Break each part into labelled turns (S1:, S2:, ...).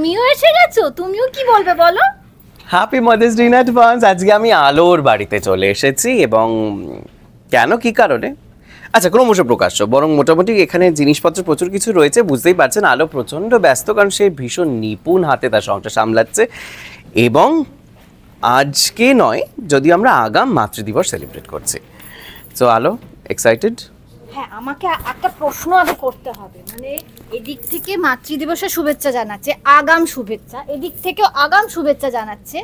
S1: তুমিও এসে গেছো, তুমিও কি বলবে বলো?
S2: Happy mother's day in advance. আজকে আমি আলোর বাড়িতে চলে এসেছি এবং কেন কি কারণে আচ্ছা ক্রমশ প্রকাশ্য, বরং মোটামুটি এখানে জিনিসপত্র প্রচুর কিছু রয়েছে। বুঝতেই পারছেন আলো প্রচণ্ড ব্যস্ত, কারণ সে ভীষণ নিপুণ হাতে তার সংসার সামলাচ্ছে। এবং আজকে নয়, যদি আমরা আগাম মাতৃদিবস সেলিব্রেট করছি। সো আলো এক্সাইটেড?
S1: হ্যাঁ, আমাকে একটা প্রশ্ন আগে করতে হবে। মানে এদিক থেকে মাতৃদিবসের শুভেচ্ছা জানাচ্ছে, আগাম শুভেচ্ছা, এদিক থেকেও আগাম শুভেচ্ছা জানাচ্ছে।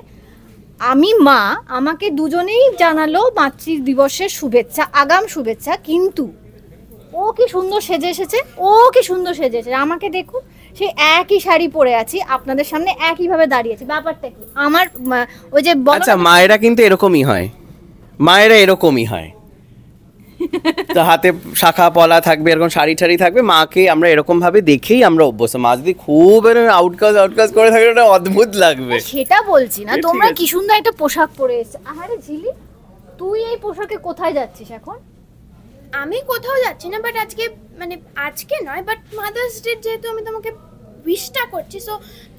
S1: আমি মা, আমাকে দুজনেই জানালো মাতৃদিবসের শুভেচ্ছা, আগাম শুভেচ্ছা। কিন্তু ও কি সুন্দর সেজে এসেছে, ও কি সুন্দর সেজে এসেছে। আমাকে দেখুন, সেই একই শাড়ি পরে আছি, আপনাদের সামনে একইভাবে দাঁড়িয়েছি। ব্যাপারটা কি? আমার ওই যে
S2: আচ্ছা, মায়েরা কিন্তু এরকমই হয়, মায়েরা এরকমই হয়। তো হাতে শাখা পলা থাকবে, এরকম শাড়ি ঠাড়ি থাকবে, মাকে আমরা এরকম ভাবে দেখেই আমরা অভ্যস্ত। মা যদি খুব আউটকাজ করে থাকে, ওটা অদ্ভুত লাগবে।
S1: সেটা বলছি না, তোমরা কি সুন্দর একটা পোশাক পরে এসেছো। আরে ঝিলি, তুই এই পোশাকে কোথায় যাচ্ছিস এখন?
S3: আমি কোথাও যাচ্ছি না, বাট আজকে মানে আজকে নয়, বাট মাদার্স ডে যেহেতু আমি তোমাকে উইশটা করছি, so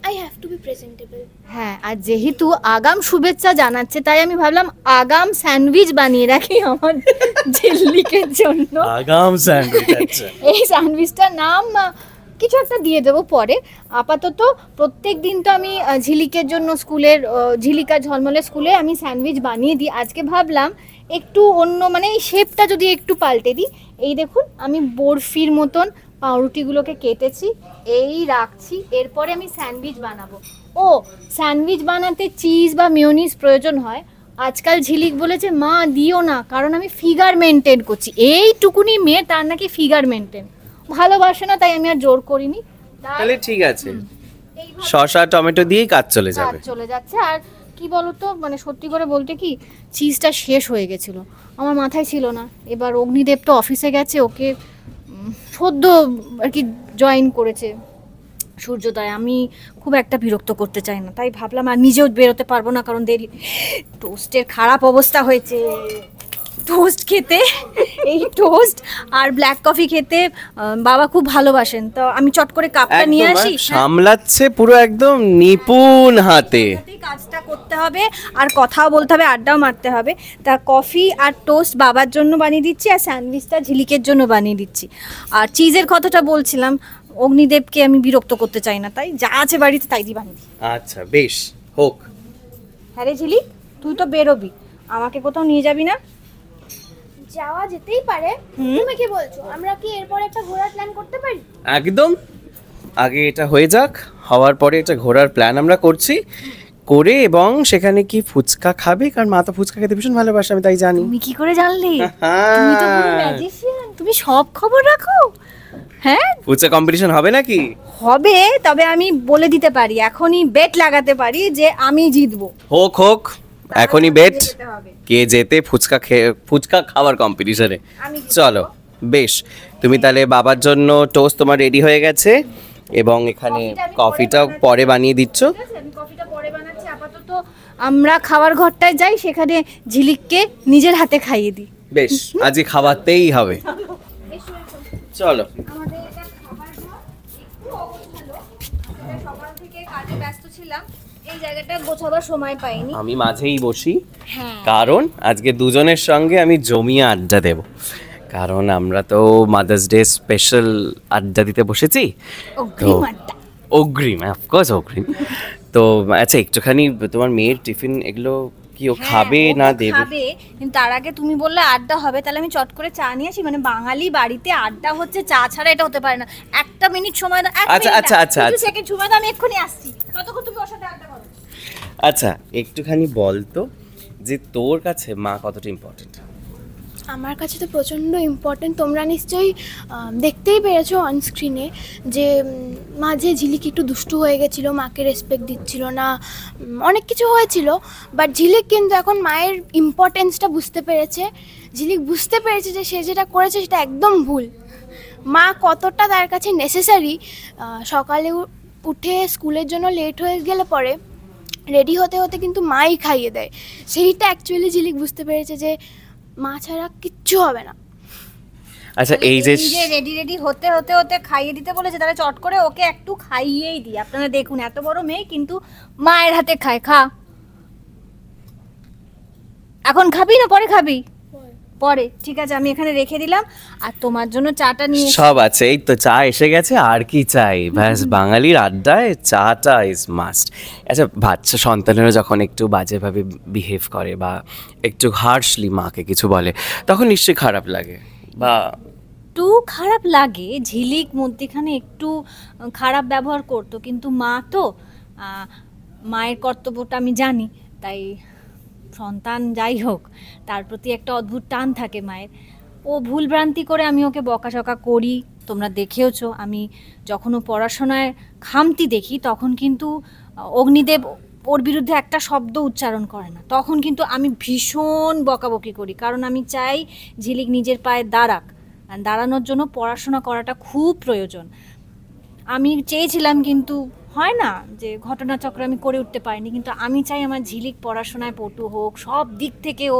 S3: I have to be presentable.
S1: হ্যাঁ, আর যেহেতু আগাম শুভেচ্ছা জানাচ্ছে, তাই আমি ভাবলাম আগাম স্যান্ডউইচ বানিয়ে রাখি আমার ঝিল্লিকের জন্য।
S2: আগাম স্যান্ডউইচ, আচ্ছা।
S1: এই স্যান্ডউইচটার নাম কিছু একটা দিয়ে দেবো পরে। আপাতত প্রত্যেক দিন তো আমি ঝিলিকের জন্য স্কুলের ঝিলিকা ঝলমলে স্কুলে আমি স্যান্ডউইচ বানিয়ে দিই। আজকে ভাবলাম একটু অন্য, মানে এই শেপটা যদি একটু পাল্টে দিই। এই দেখুন, আমি বরফির মতন পাউরুটিগুলোকে কেটেছি, এই রাখছি। এরপরে আমি স্যান্ডউইচ বানাবো। ও, স্যান্ডউইচ বানাতে চিজ বা মেয়োনিজ প্রয়োজন হয়। আজকাল ঝিলিক বলেছে মা দিও না, কারণ আমি ফিগার মেনটেন করছি। এইটুকুনি মেয়ে, তার নাকি ফিগার মেনটেন ভালোবাসে না, তাই আমি আর জোর করিনি।
S2: তাহলে ঠিক আছে, শসা টমেটো দিয়েই কাজ চলে যাবে।
S1: চলে যাচ্ছে। আর কি বলতো, মানে সত্যি করে বলতে কি, চিজটা শেষ হয়ে গেছিল, আমার মাথায় ছিল না। এবার অগ্নিদেব তো অফিসে গেছে, ওকে সদ্য আর কি জয়েন করেছে সূর্যোদয়। আমি খুব একটা বিরক্ত করতে চাই না, তাই ভাবলাম আর নিজেও বেরোতে পারবো না, কারণ দেরি। টোস্টের খারাপ অবস্থা হয়েছে। টোস্ট খেতে, এই টোস্ট আর ব্ল্যাক কফি খেতে বাবা খুব ভালোবাসেন, তো আমি চট করে কাপটা নিয়ে আসি।
S2: সামলাচ্ছে পুরো একদম নিপুণ হাতে।
S1: কাজটা করতে হবে আর কথাও বলতে হবে, আড্ডাও মারতে হবে। তা কফি আর টোস্ট বাবার জন্য বানিয়ে দিচ্ছি, আর স্যান্ডউইচটা ঝিলিকের জন্য বানিয়ে দিচ্ছি। আর চিজের কথাটা বলছিলাম, অগ্নিদেবকে আমি বিরক্ত করতে চাই না, তাই যা আছে বাড়িতে তাই দিয়ে বানিয়ে দিই।
S2: আচ্ছা বেশ, হোক।
S1: হ্যাঁ রে ঝিলিক, তুই তো বেরোবি, আমাকে কোথাও নিয়ে যাবি না?
S3: যাওয়া যেতেই পারে। তুমি কি বলছো, আমরা কি এরপর একটা ঘোরার প্ল্যান করতে পারি?
S2: একদম, আগে এটা হয়ে যাক, হওয়ার পরে একটা ঘোরার প্ল্যান আমরা করছি করে, এবং সেখানে কি ফুচকা খাবে, কারণ মা তো ফুচকা খেতে ভীষণ ভালোবাসে, আমি তাই জানি।
S1: তুমি কি করে জানলে? তুমি তো পুরো ম্যাজিশিয়ান, তুমি সব খবর রাখো। হ্যাঁ,
S2: ফুচকা কম্পিটিশন হবে নাকি?
S1: হবে, তবে আমি বলে দিতে পারি, এখনই বেট লাগাতে পারি যে আমি জিতবো।
S2: হোক হোক, এখনই বেট, কে যেতে ফুচকা খাওয়ার কম্পিটিশনে। চলো বেশ, তুমি তাহলে বাবার জন্য টোস্ট তোমার রেডি হয়ে গেছে, এবং এখানে কফিটাও পরে বানিয়ে দিচ্ছ।
S1: কফিটা পরে বানাচ্ছি। আপাতত আমরা খাবার ঘরটায় যাই, সেখানে ঝিলিককে নিজের হাতে খাইয়ে দিই।
S2: বেশ, আজকে খাওয়াতেই হবে। চলো।
S1: আমাদের এটা খাবার ঘর, একটু অগোছালো, আমরা সকাল থেকে কাজে ব্যস্ত ছিলাম, এই জায়গাটা গোছাবার সময় পাইনি।
S2: আমি মাঝেই বসি,
S1: হ্যাঁ,
S2: কারণ আজকে দুজনের সঙ্গে আমি জমিয়ে আড্ডা দেব, কারণ আমরা তো মাদার্স ডে স্পেশাল আড্ডা দিতে বসেছি। অগ্রিম, অফকোর্স অগ্রিম। তো আচ্ছা, একটুখানি তোমার মেয়ের টিফিন এগুলো কি ও খাবে না দেবে?
S1: খাবে, কিন্তু তার আগে তুমি বললে আড্ডা হবে, তাহলে আমি চট করে চা নিয়ে আসি। মানে বাঙালি বাড়িতে আড্ডা হচ্ছে, চা ছাড়া এটা হতে পারে না। একটা মিনিট সময় দাও।
S2: আচ্ছা,
S1: সেকেন্ড সময় দাও, আমি এক্ষুনি আসছি, ততক্ষণ তুমি ওর সাথে আড্ডা করো।
S2: আচ্ছা, একটুখানি বল তো, যে তোর কাছে মা কতটা ইম্পর্টেন্ট?
S3: আমার কাছে তো প্রচণ্ড ইম্পর্টেন্ট। তোমরা নিশ্চয়ই দেখতেই পেরেছো অন স্ক্রিনে যে মাঝে ঝিলিক একটু দুষ্টু হয়ে গেছিলো, মাকে রেসপেক্ট দিচ্ছিল না, অনেক কিছু হয়েছিল। বাট ঝিলিক কিন্তু এখন মায়ের ইম্পর্টেন্সটা বুঝতে পেরেছে। ঝিলিক বুঝতে পেরেছে যে সে যেটা করেছে সেটা একদম ভুল। মা কতটা তার কাছে নেসেসারি। সকালে উঠে স্কুলের জন্য লেট হয়ে গেলে পরে রেডি হতে হতে কিন্তু মাই খাইয়ে দেয়। সেইটা অ্যাকচুয়ালি ঝিলিক বুঝতে পেরেছে যে মা ছাড়া কিচ্ছু হবে না।
S2: আচ্ছা এই যে
S1: রেডি রেডি হতে হতে হতে খাইয়ে দিতে বলেছে, তাহলে চট করে ওকে একটু খাইয়েই দিই। আপনারা দেখুন এত বড় মেয়ে কিন্তু মায়ের হাতে খায়। খা, এখন খাবি না পরে খাবি? পরে, ঠিক আছে আমি এখানে রেখে দিলাম। আর তোমার জন্য চাটা নিয়ে
S2: সব আছে, এই তো চা এসে গেছে, আর কি চাই? ব্যাস, বাঙালির আড্ডায় চাটা ইজ মাস্ট। আচ্ছা, বাচ্চা সন্তানেরা যখন একটু বাজেভাবে বিহেভ করে বা একটু হার্শলি মাকে কিছু বলে, তখন নিশ্চয়ই খারাপ লাগে বা
S1: একটু খারাপ লাগে। ঝিলিক মধ্যখানে একটু খারাপ ব্যবহার করতো, কিন্তু মা তো মায়ের কর্তব্যটা আমি জানি, তাই সন্তান যাই হোক তার প্রতি একটা অদ্ভুত টান থাকে মায়ের। ও ভুলভ্রান্তি করে আমি ওকে বকাঝকা করি, তোমরা দেখেওছো। আমি যখন ও পড়াশোনায় খামতি দেখি তখন কিন্তু অগ্নিদেব ওর বিরুদ্ধে একটা শব্দ উচ্চারণ করে না, তখন কিন্তু আমি ভীষণ বকাবকি করি, কারণ আমি চাই ঝিলিক নিজের পায়ে দাঁড়াক। আর দাঁড়ানোর জন্য পড়াশোনা করাটা খুব প্রয়োজন। আমি চেয়েছিলাম কিন্তু হয় না, যে ঘটনাচক্র আমি করে উঠতে পারিনি, কিন্তু আমি চাই আমার ঝিলিক পড়াশোনায় পটু হোক, সব দিক থেকে ও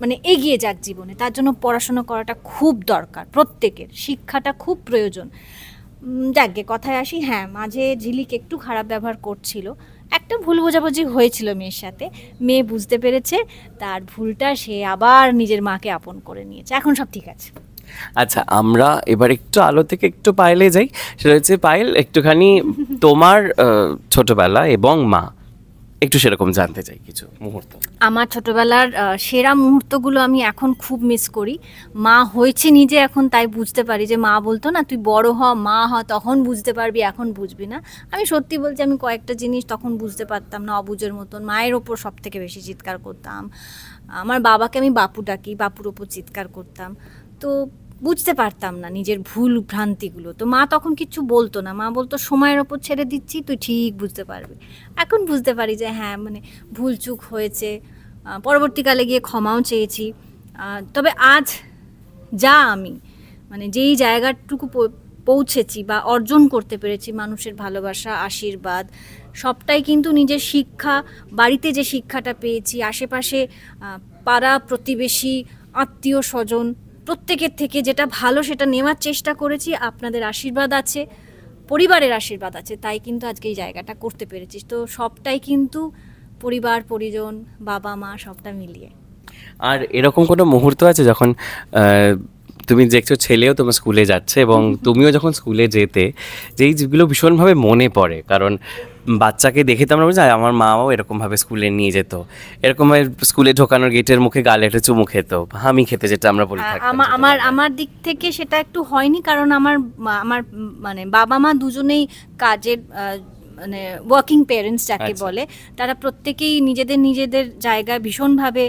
S1: মানে এগিয়ে যাক জীবনে। তার জন্য পড়াশোনা করাটা খুব দরকার, প্রত্যেকের শিক্ষাটা খুব প্রয়োজন। যাকগে কথায় আসি, হ্যাঁ মাঝে ঝিলিক একটু খারাপ ব্যবহার করছিল, একটা ভুল বোঝাবুঝি হয়েছিল মেয়ের সাথে, মেয়ে বুঝতে পেরেছে তার ভুলটা, সে আবার নিজের মাকে আপন করে নিয়েছে, এখন সব ঠিক আছে।
S2: আচ্ছা, আমরা এবার একটু আলো থেকে একটু পায়েলে যাই। সেটা হচ্ছে পায়েল, একটুখানি তোমার ছোটবেলা এবং মা, একটু সেরকম জানতে চাই কিছু মুহূর্ত।
S1: আমার ছোটবেলার সেরা মুহূর্তগুলো আমি এখন খুব মিস করি। মা হয়েছে নিজে এখন, তাই বুঝতে পারি। যে মা বলতো না, তুই বড় হ, মা হ, তখন বুঝতে পারবি, এখন বুঝবি না। আমি সত্যি বলছি, আমি কয়েকটা জিনিস তখন বুঝতে পারতাম না, অবুঝের মতন। মায়ের ওপর সব থেকে বেশি চিৎকার করতাম, আমার বাবাকে আমি বাপু ডাকি, বাপুর ওপর চিৎকার করতাম। তো বুঝতে পারতাম না নিজের ভুল ভ্রান্তিগুলো। তো মা তখন কিচ্ছু বলতো না, মা বলতো সময়ের ওপর ছেড়ে দিচ্ছি, তুই ঠিক বুঝতে পারবি। এখন বুঝতে পারি যে হ্যাঁ, মানে ভুল চুক হয়েছে, পরবর্তীকালে গিয়ে ক্ষমাও চেয়েছি। তবে আজ যা আমি মানে যেই জায়গাটুকু পৌঁছেছি বা অর্জন করতে পেরেছি, মানুষের ভালোবাসা, আশীর্বাদ, সবটাই কিন্তু নিজের শিক্ষা, বাড়িতে যে শিক্ষাটা পেয়েছি, আশেপাশে পাড়া প্রতিবেশী, আত্মীয় স্বজন, প্রত্যেকের থেকে যেটা ভালো সেটা নেওয়ার চেষ্টা করেছি। আপনাদের আশীর্বাদ আছে, পরিবারের আশীর্বাদ আছে, তাই কিন্তু আজকে এই জায়গাটা করতে পেরেছি। তো সবটাই কিন্তু পরিবার, পরিজন, বাবা মা সবটা মিলিয়ে।
S2: আর এরকম কোনো মুহূর্ত আছে যখন তুমি দেখছো ছেলেও তোমার স্কুলে যাচ্ছে এবং তুমিও যখন স্কুলে যেতে, যেই যেগুলো ভীষণভাবে মনে পড়ে? কারণ বাচ্চাকে দেখে তো আমরা বলছি আমার মাও এরকমভাবে স্কুলে নিয়ে যেত, এরকমভাবে স্কুলে ঢোকানোর গেটের মুখে গালে একটা চুমু খেত, হামি খেতে, যেটা আমরা বলে থাকতাম।
S1: আমার দিক থেকে সেটা একটু হয়নি, কারণ আমার মানে বাবা মা দুজনেই কাজের মানে ওয়ার্কিং প্যারেন্টস যাকে বলে, তারা প্রত্যেকেই নিজেদের জায়গায় ভীষণভাবে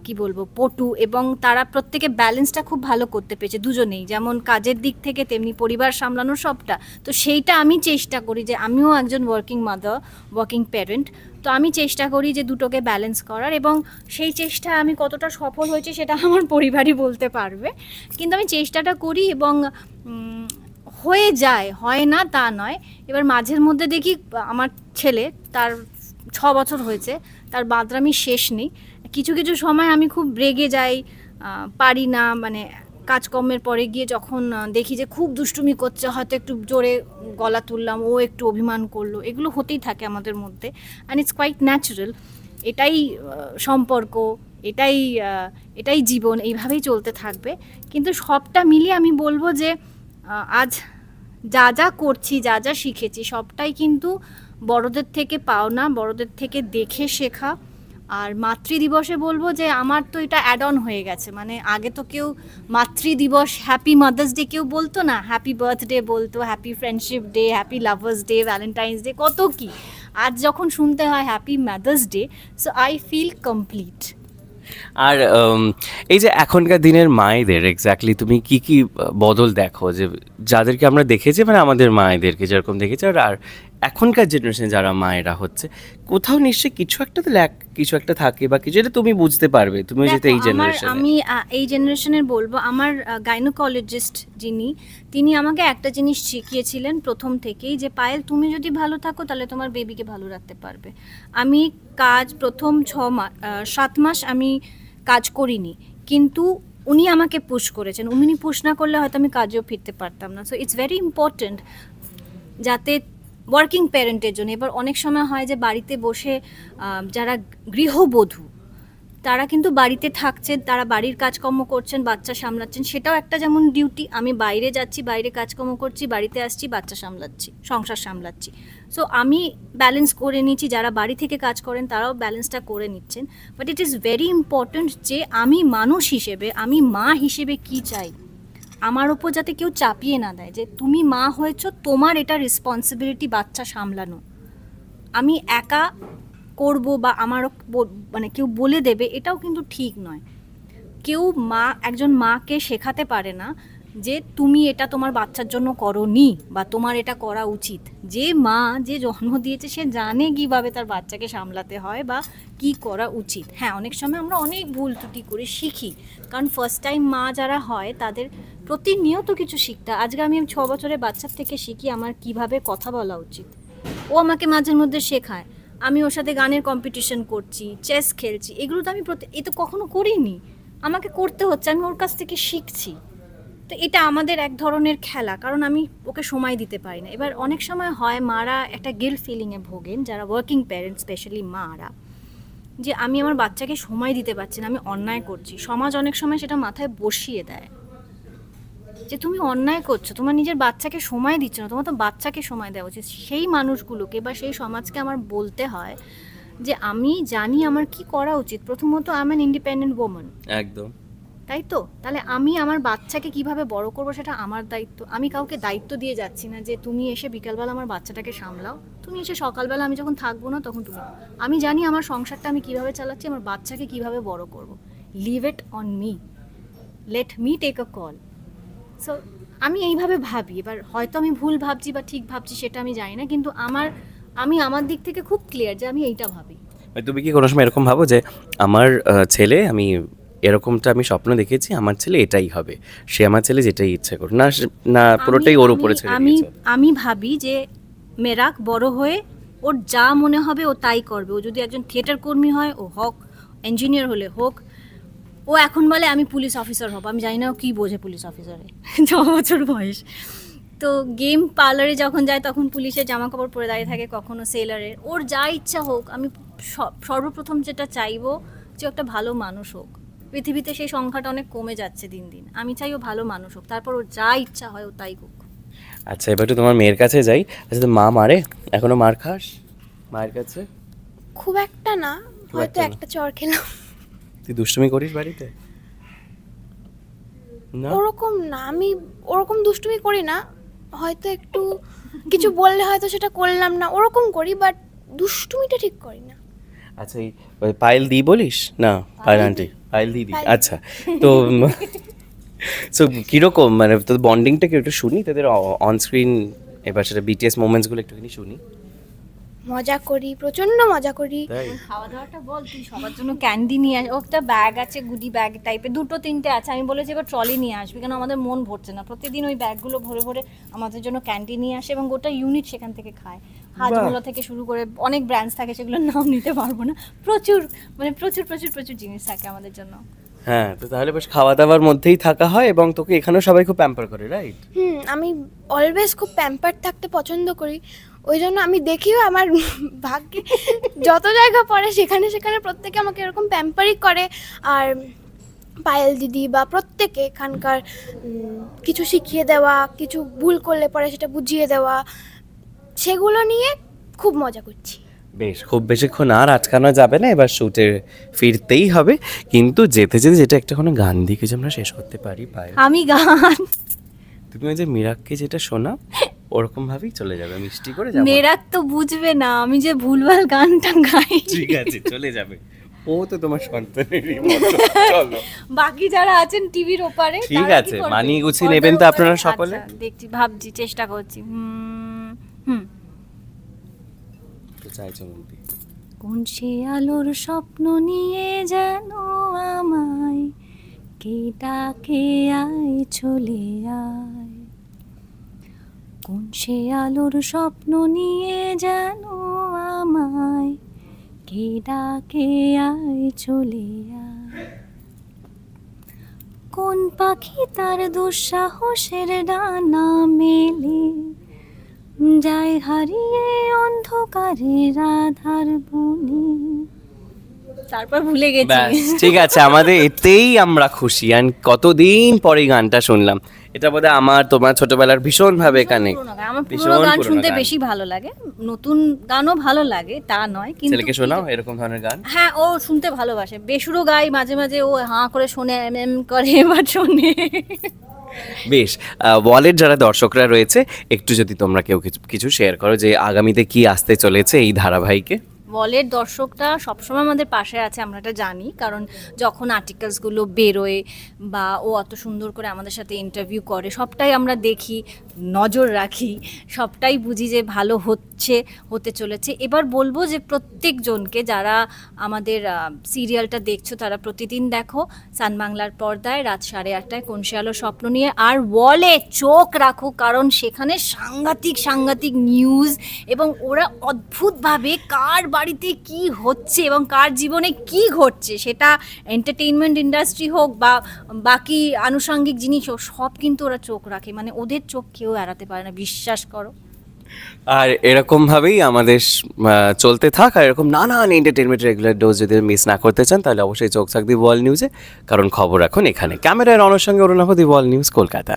S1: কি বলবো পটু, এবং তারা প্রত্যেকে ব্যালেন্সটা খুব ভালো করতে পেরেছে দুজনেই, যেমন কাজের দিক থেকে তেমনি পরিবার সামলানোর সবটা। তো সেইটা আমি চেষ্টা করি, যে আমিও একজন ওয়ার্কিং মাদার, ওয়ার্কিং প্যারেন্ট, তো আমি চেষ্টা করি যে দুটোকে ব্যালেন্স করার, এবং সেই চেষ্টা আমি কতটা সফল হয়েছে সেটা আমার পরিবারই বলতে পারবে। কিন্তু আমি চেষ্টাটা করি এবং হয়ে যায়, হয় না তা নয়। এবার মাঝের মধ্যে দেখি আমার ছেলে, তার 6 বছর হয়েছে, তার বাদরামি শেষ নেই। কিছু কিছু সময় আমি খুব রেগে যাই, পারি না, মানে কাজকর্মের পরে গিয়ে যখন দেখি যে খুব দুষ্টুমি করছে, হয়তো একটু জোরে গলা তুললাম, ও একটু অভিমান করলো, এগুলো হতেই থাকে আমাদের মধ্যে, অ্যান্ড ইটস কোয়াইট ন্যাচারাল। এটাই সম্পর্ক, এটাই জীবন, এইভাবেই চলতে থাকবে। কিন্তু সবটা মিলিয়ে আমি বলবো যে আজ যা যা করছি, যা যা শিখেছি, সবটাই কিন্তু বড়দের থেকে পাওনা, বড়দের থেকে দেখে শেখা। আর মাতৃদিবসে বলবো যে আমার তো এটা অ্যাড অন হয়ে গেছে, মানে আগে তো কেউ মাতৃদিবস, হ্যাপি মাদার্স ডে কেউ বলতো না, হ্যাপি বার্থডে বলতো, happy friendship day, happy lovers day, valentine's day, কত কি। আজ যখন শুনতে হয় happy mother's day, so I feel complete.
S2: আর এই যে এখনকার দিনের মায়েদের এক্স্যাক্টলি তুমি কি কি বদল দেখো, যে যাদেরকে আমরা দেখেছি, মানে আমাদের মায়েদেরকে যেরকম দেখেছি, আর এখনকার জেনারেশনে যারা মায়েরা হচ্ছে, কোথাও নিশ্চয়ই কিছু একটা তো কিছু একটা থাকে বা কিছু, এটা তুমি বুঝতে পারবে, তুমি যেতে এই জেনারেশনে।
S1: আমি এই জেনারেশনের বলবো, আমার গাইনোকোলজিস্ট যিনি, তিনি আমাকে একটা জিনিস শিখিয়েছিলেন প্রথম থেকেই, যে পায়েল তুমি যদি ভালো থাকো তাহলে তোমার বেবিকে ভালো রাখতে পারবে। আমি কাজ প্রথম 7 মাস আমি কাজ করিনি, কিন্তু উনি আমাকে পুশ করেছেন, উনি পুশ না করলে হয়তো আমি কাজেও ফিরতে পারতাম না। সো ইটস ভেরি ইম্পর্ট্যান্ট যাতে ওয়ার্কিং প্যারেন্টের জন্য, এবার অনেক সময় হয় যে বাড়িতে বসে যারা গৃহবধূ তারা কিন্তু বাড়িতে থাকছেন, তারা বাড়ির কাজকর্ম করছেন, বাচ্চা সামলাচ্ছেন, সেটাও একটা যেমন ডিউটি। আমি বাইরে যাচ্ছি, বাইরে কাজকর্ম করছি, বাড়িতে আসছি, বাচ্চা সামলাচ্ছি, সংসার সামলাচ্ছি। সো আমি ব্যালেন্স করে নিচ্ছি, যারা বাড়ি থেকে কাজ করেন তারাও ব্যালেন্সটা করে নিচ্ছেন। But it is very important যে আমি মানুষ হিসেবে, আমি মা হিসেবে কি চাই, আমার ওপর যাতে কেউ চাপিয়ে না দেয় যে তুমি মা হয়েছো, তোমার এটা রেসপন্সিবিলিটি বাচ্চা সামলানো, আমি একা করব বা আমারও মানে কেউ বলে দেবে, এটাও কিন্তু ঠিক নয়। কেউ একজন মাকে শেখাতে পারে না যে তুমি এটা তোমার বাচ্চার জন্য করোনি বা তোমার এটা করা উচিত। যে মা যে জন্ম দিয়েছে সে জানে কীভাবে তার বাচ্চাকে সামলাতে হয় বা কি করা উচিত। হ্যাঁ, অনেক সময় আমরা অনেক ভুল ত্রুটি করে শিখি, কারণ ফার্স্ট টাইম মা যারা হয় তাদের প্রতিনিয়ত কিছু শিখতে। আজকে আমি 6 বছরের বাচ্চার থেকে শিখি আমার কিভাবে কথা বলা উচিত, ও আমাকে মাঝের মধ্যে শেখায়। আমি ওর সাথে গানের কম্পিটিশন করছি, চেস খেলছি, এগুলো তো আমি এ তো কখনো করিনি, আমাকে করতে হচ্ছে, আমি ওর কাছ থেকে শিখছি। তো এটা আমাদের এক ধরনের খেলা, কারণ আমি ওকে সময় দিতে পারি না। এবার অনেক সময় হয় মারা একটা গিল্ট ফিলিংয়ে ভোগেন, যারা ওয়ার্কিং প্যারেন্টস, স্পেশালি মারা, যে আমি আমার বাচ্চাকে সময় দিতে পারছি না, আমি অন্যায় করছি। সমাজ অনেক সময় সেটা মাথায় বসিয়ে দেয় যে তুমি অন্যায় করছো, তোমার নিজের বাচ্চাকে সময় দিচ্ছ না, তোমার তো বাচ্চাকে সময় দেওয়া উচিত। সেই মানুষগুলোকে বা সেই সমাজকে আমার বলতে হয় যে আমি জানি আমার কি করা উচিত। প্রথমত আমি অ্যান ইন্ডিপেন্ডেন্ট ওম্যান,
S2: একদম,
S1: তাই তো? তাহলে আমি আমার বাচ্চাকে কিভাবে বড় করবো সেটা আমার দায়িত্ব। আমি কাউকে দায়িত্ব দিয়ে যাচ্ছি না যে তুমি এসে বিকালবেলা আমার বাচ্চাটাকে সামলাও, তুমি এসে সকালবেলা আমি যখন থাকবো না তখন তুমি। আমি জানি আমার সংসারটা আমি কিভাবে চালাচ্ছি, আমার বাচ্চাকে কিভাবে বড় করব। Leave it on me, let me take a call. So আমি এইভাবে ভাবি। এবার হয়তো আমি ভুল ভাবছি বা ঠিক ভাবছি সেটা আমি জানি না, কিন্তু আমি আমার দিক থেকে খুব ক্লিয়ার যে আমি এইটা ভাবি।
S2: তুমি কি কোনো সময় এরকম ভাবো যে আমার ছেলে, আমি এরকমটা আমি স্বপ্ন দেখেছি, আমার ছেলে এটাই হবে, সে আমার ছেলে যেটাই ইচ্ছে করে না, না পুরোটাই ওর উপরে ছেড়ে দিয়েছো?
S1: আমি ভাবি যে মেরাক বড় হয়ে ওর যা মনে হবে ও তাই করবে। ও যদি একজন থিয়েটার কর্মী হয় ও হোক, ইঞ্জিনিয়ার হলে হোক। ও এখন বলে আমি পুলিশ অফিসার হব, আমি জানি না ও কী বোঝে পুলিশ অফিসারে, 6 বছর বয়স। তো গেম পার্লারে যখন যায় তখন পুলিশের জামা কাপড় পরে দাঁড়িয়ে থাকে, কখনো সেলারের। ওর যা ইচ্ছা হোক, আমি সর্বপ্রথম যেটা চাইবো যে একটা ভালো মানুষ হোক। পৃথিবীতে সেই সংখ্যাটা অনেক কমে যাচ্ছে দিন দিন, আমি চাই ও ভালো মানুষ হোক, তারপর ওর যা ইচ্ছা হয় ও তাই হোক।
S2: আচ্ছা, এবার একটু তোমার মেয়ের কাছে যাই। আচ্ছা, তো মা মারে? এখনো মার খাস মায়ের কাছে?
S3: খুব একটা না, হয়তো একটা চড় খেলাম।
S2: তুই দুষ্টুমি করিস বাড়িতে? না,
S3: ওরকম না, আমি ওরকম দুষ্টুমি করি না। হয়তো একটু কিছু বললে হয়তো সেটা করলাম না, ওরকম করি, বাট দুষ্টুমিটা ঠিক করি না।
S2: আচ্ছা, এই পায়েল দি বলিস না? পায়েল আন্টি, পায়েল দিদি। আচ্ছা, তো সো কীরকম, মানে তোদের বন্ডিংটা কি একটু শুনি, তাদের অন স্ক্রিন, এবার সেটা বিটিএস মোমেন্টসগুলো একটুখানি শুনি।
S3: মজা করি, প্রচন্ড মজা করি।
S1: খাওয়া দাওয়াটা বল, তুই সবার জন্য ক্যান্ডি নিয়ে আস। ও একটা ব্যাগ আছে, গুডি ব্যাগ টাইপের, 2-3টে আছে। আমি বলেছি এবার ট্রলি নিয়ে আসবি, কেন আমাদের মন ভরছে না। প্রতিদিন ওই ব্যাগগুলো ভরে ভরে আমাদের জন্য ক্যান্ডি নিয়ে আসে এবং গোটা ইউনিট সেখান থেকে খায়। হাজমোলা থেকে শুরু করে অনেক ব্র্যান্ডস থাকে, সেগুলোর নাম নিতে পারবো না। প্রচুর মানে প্রচুর প্রচুর প্রচুর জিনিস থাকে আমাদের জন্য।
S2: হ্যাঁ, তো তাহলে বেশ খাওয়া দাওয়ার মধ্যেই থাকা হয়, এবং তোকে এখানেও সবাই খুব প্যাম্পার করে, রাইট?
S3: আমি অলওয়েজ খুব প্যাম্পার থাকতে পছন্দ করি। ওই জন্য আমি দেখিও আমার ভাগ্যে যত জায়গা পড়ে সেখানে সেখানে প্রত্যেকে আমাকে এরকম প্যাম্পারই করে। আর পায়েল দিদি বা প্রত্যেকে এখানকার কিছু শিখিয়ে দেওয়া, কিছু ভুল করলে পরে সেটা বুঝিয়ে দেওয়া, সেগুলো নিয়ে খুব মজা করছি।
S2: বেশ, খুব বেশিক্ষণ আর আটকানো যাবে না, এবার শুটে ফিরতেই হবে। কিন্তু যেতে যেতে যেটা একটা কোনো গান দিকে যে আমরা শেষ করতে পারি। পায়েল,
S1: আমি গান,
S2: তুমি ওই যে মিরাককে যেটা শোনা ওরকম ভাবেই চলে যাবে, মিষ্টি করে যাবে।
S1: মেরাক তো বুঝবে না আমি যে ভুলভাল গানটা গাই।
S2: ঠিক আছে, চলে যাবে, ও তো তোমার সন্তানেরই মতো। চলো,
S1: বাকি যারা আছেন টিভির ওপারে,
S2: ঠিক
S1: তারা কি
S2: আছে,
S1: করবে?
S2: মানিয়ে গুছিয়ে
S1: পর্দার
S2: নেবেন তো
S1: ওপারে?
S2: আপনারা সকলে?
S1: আচ্ছা, দেখছি, ভাবছি, চেষ্টা করছি।
S2: তো চাইছো বলতে,
S1: কোন সে আলোর স্বপ্ন নিয়ে যেন আমায় কে ডাকে, আয় চলে আয়। কোন সে আলোর স্বপ্ন নিয়ে যেন আমায় কে ডাকে, আয় চলে আয়।
S4: কোন পাখি তার দুঃসাহসের ডানা মেলে, যায় হারিয়ে অন্ধকারের আধার বনে। তারপর ভুলে গেছি।
S2: ব্যাস ঠিক আছে, আমাদের এতেই আমরা খুশি। আর কতদিন পরে এই গানটা শুনলাম, এটা বোধহয় আমার তোমার ছোটবেলার ভীষণ ভাবে এখানে
S4: পুরোনো গান, আমার পুরোনো গান শুনতে বেশি ভালো লাগে, নতুন গানও ভালো লাগে তা নয়, কিন্তু
S2: ছেলেকে শোনাও এরকম ধরনের গান।
S4: হ্যাঁ ও শুনতে ভালোবাসে, বেসুরো গাই মাঝে মাঝে, ও হাঁ করে শোনে, এম এম করে এবার শোনে।
S2: বেশ, ওয়ালের যারা দর্শকরা রয়েছে, একটু যদি তোমরা কেউ কিছু শেয়ার করো যে আগামীতে কি আসতে চলেছে এই ধারাবাহিকে।
S4: বলের দর্শকরা সবসময় আমাদের পাশে আছে, আমরা এটা জানি, কারণ যখন আর্টিকেলসগুলো বেরোয় বা ও অত সুন্দর করে আমাদের সাথে ইন্টারভিউ করে, সবটাই আমরা দেখি, নজর রাখি, সবটাই বুঝি যে ভালো হতে চলেছে। এবার বলবো যে প্রত্যেকজনকে, যারা আমাদের সিরিয়ালটা দেখছো তারা প্রতিদিন দেখো সান বাংলার পর্দায় রাত 8:30 কোন সে আলো স্বপ্ন নিয়ে, আর ওয়ালে চোখ রাখো, কারণ সেখানে সাংঘাতিক নিউজ, এবং ওরা অদ্ভুতভাবে কার বাড়িতে কি হচ্ছে এবং কার জীবনে কি ঘটছে, সেটা এন্টারটেইনমেন্ট ইন্ডাস্ট্রি হোক বা বাকি আনুষঙ্গিক জিনিস হোক, সব কিন্তু ওরা চোখ রাখে, মানে ওদের চোখ কেউ এড়াতে পারে না, বিশ্বাস করো।
S2: আর এরকম ভাবেই আমাদের চলতে থাক, আর এরকম নানান এন্টারটেনমেন্ট রেগুলার ডোজ যদি মিস না করতে চান, তাহলে অবশ্যই চোখ থাক দি ওয়ার্ল্ড নিউজে, কারণ খবর এখন এখানে। ক্যামেরায় রণর সঙ্গে Arunabha, the world news, Kolkata.